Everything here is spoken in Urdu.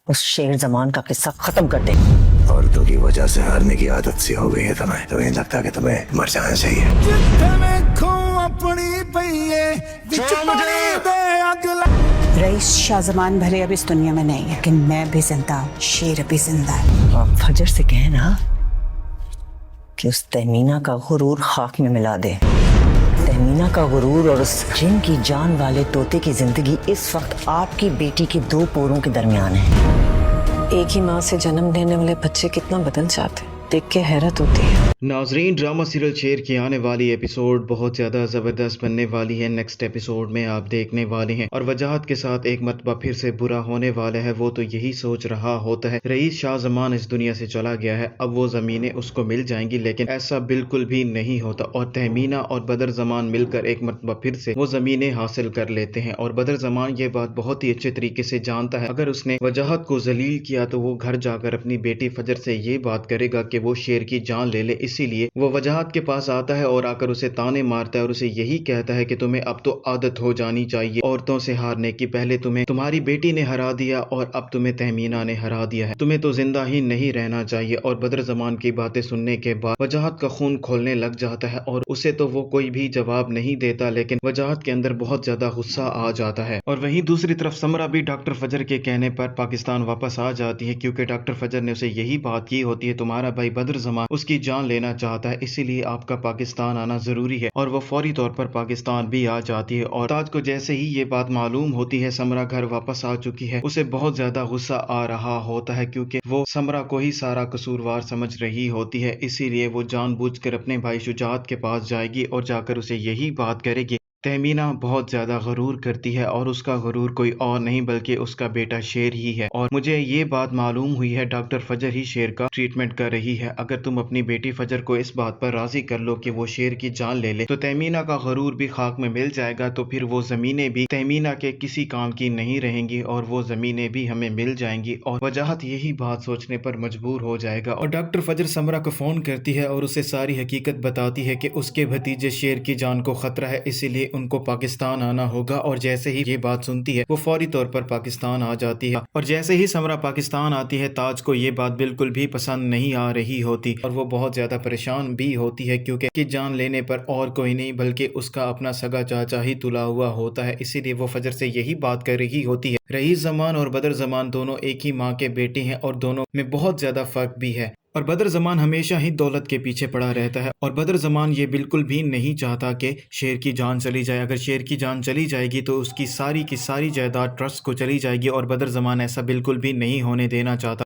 اس شیر زمان کا قصہ ختم کر دے۔ عورتوں کی وجہ سے ہارنے کی عادت سی ہو گئی ہے تمہیں لگتا کہ تمہیں مر جانا چاہیے۔ رئیس شاہ زمان بھلے اب اس دنیا میں نہیں ہے لیکن میں بھی زندہ ہوں، شیر ابھی زندہ ہے۔ آپ فجر سے کہنا کہ اس تہمینہ کا غرور خاک میں ملا دے۔ تہمینہ کا غرور اور اس جن کی جان والے طوطے کی زندگی اس وقت آپ کی بیٹی کے دو پوروں کے درمیان ہے۔ ایک ہی ماں سے جنم لینے والے بچے کتنا بدل جاتے ہیں، دیکھ کے حیرت ہوتی ہے۔ ناظرین، ڈرامہ سیریل شیر کی آنے والی ایپیسوڈ بہت زیادہ زبردست بننے والی ہے۔ نیکسٹ ایپیسوڈ میں آپ دیکھنے والے ہیں اور وجاہت کے ساتھ ایک مرتبہ پھر سے برا ہونے والا ہے۔ وہ تو یہی سوچ رہا ہوتا ہے رئیس شاہ زمان اس دنیا سے چلا گیا ہے، اب وہ زمینیں اس کو مل جائیں گی، لیکن ایسا بالکل بھی نہیں ہوتا اور تہمینہ اور بدر زمان مل کر ایک مرتبہ پھر سے وہ زمینیں حاصل کر لیتے ہیں۔ اور بدر زمان یہ بات بہت ہی اچھے طریقے سے جانتا ہے، اگر اس نے وجاہت کو ذلیل کیا تو وہ گھر جا کر اپنی بیٹی فجر سے یہ بات کرے گا کہ وہ شیر کی جان لے لے، اسی لیے وہ وجاہت کے پاس آتا ہے اور آ کر اسے تانے مارتا ہے اور اسے یہی کہتا ہے کہ تمہیں اب تو عادت ہو جانی چاہیے عورتوں سے ہارنے کی۔ پہلے تمہیں تمہاری بیٹی نے ہرا دیا اور اب تمہیں تہمینہ نے ہرا دیا ہے، تمہیں تو زندہ ہی نہیں رہنا چاہیے۔ اور بدر زمان کی باتیں سننے کے بعد وجاہت کا خون کھولنے لگ جاتا ہے اور اسے تو وہ کوئی بھی جواب نہیں دیتا، لیکن وجاہت کے اندر بہت زیادہ غصہ آ جاتا ہے۔ اور وہیں دوسری طرف سمرہ بھی ڈاکٹر فجر کے کہنے پر پاکستان واپس آ جاتی ہے، کیونکہ ڈاکٹر فجر نے اسے یہی بات کی ہوتی ہے تمہارا بھائی بدر زمان اس کی جان لینا چاہتا ہے، اسی لیے آپ کا پاکستان آنا ضروری ہے۔ اور وہ فوری طور پر پاکستان بھی آ جاتی ہے اور تاج کو جیسے ہی یہ بات معلوم ہوتی ہے سمرہ گھر واپس آ چکی ہے، اسے بہت زیادہ غصہ آ رہا ہوتا ہے، کیونکہ وہ سمرہ کو ہی سارا قصوروار سمجھ رہی ہوتی ہے، اسی لیے وہ جان بوجھ کر اپنے بھائی شجاعت کے پاس جائے گی اور جا کر اسے یہی بات کرے گی۔ تہمینہ بہت زیادہ غرور کرتی ہے اور اس کا غرور کوئی اور نہیں بلکہ اس کا بیٹا شیر ہی ہے، اور مجھے یہ بات معلوم ہوئی ہے ڈاکٹر فجر ہی شیر کا ٹریٹمنٹ کر رہی ہے۔ اگر تم اپنی بیٹی فجر کو اس بات پر راضی کر لو کہ وہ شیر کی جان لے لے تو تہمینہ کا غرور بھی خاک میں مل جائے گا، تو پھر وہ زمینیں بھی تہمینہ کے کسی کام کی نہیں رہیں گی اور وہ زمینیں بھی ہمیں مل جائیں گی۔ اور وجاہت یہی بات سوچنے پر مجبور ہو جائے گا اور ڈاکٹر فجر سمرہ کو فون کرتی ہے اور اسے ساری حقیقت بتاتی ہے کہ اس کے بھتیجے شیر کی جان کو خطرہ ہے، اسی لیے ان کو پاکستان آنا ہوگا۔ اور جیسے ہی یہ بات سنتی ہے وہ فوری طور پر پاکستان آ جاتی ہے، اور جیسے ہی سمرہ پاکستان آتی ہے تاج کو یہ بات بالکل بھی پسند نہیں آ رہی ہوتی اور وہ بہت زیادہ پریشان بھی ہوتی ہے، کیونکہ کی جان لینے پر اور کوئی نہیں بلکہ اس کا اپنا سگا چاچا ہی تلا ہوا ہوتا ہے، اسی لیے وہ فجر سے یہی بات کر رہی ہوتی ہے۔ رئیس زمان اور بدر زمان دونوں ایک ہی ماں کے بیٹے ہیں اور دونوں میں بہت زیادہ فرق بھی ہے، اور بدر زمان ہمیشہ ہی دولت کے پیچھے پڑا رہتا ہے، اور بدر زمان یہ بالکل بھی نہیں چاہتا کہ شیر کی جان چلی جائے۔ اگر شیر کی جان چلی جائے گی تو اس کی ساری جائیداد ٹرسٹ کو چلی جائے گی، اور بدر زمان ایسا بالکل بھی نہیں ہونے دینا چاہتا۔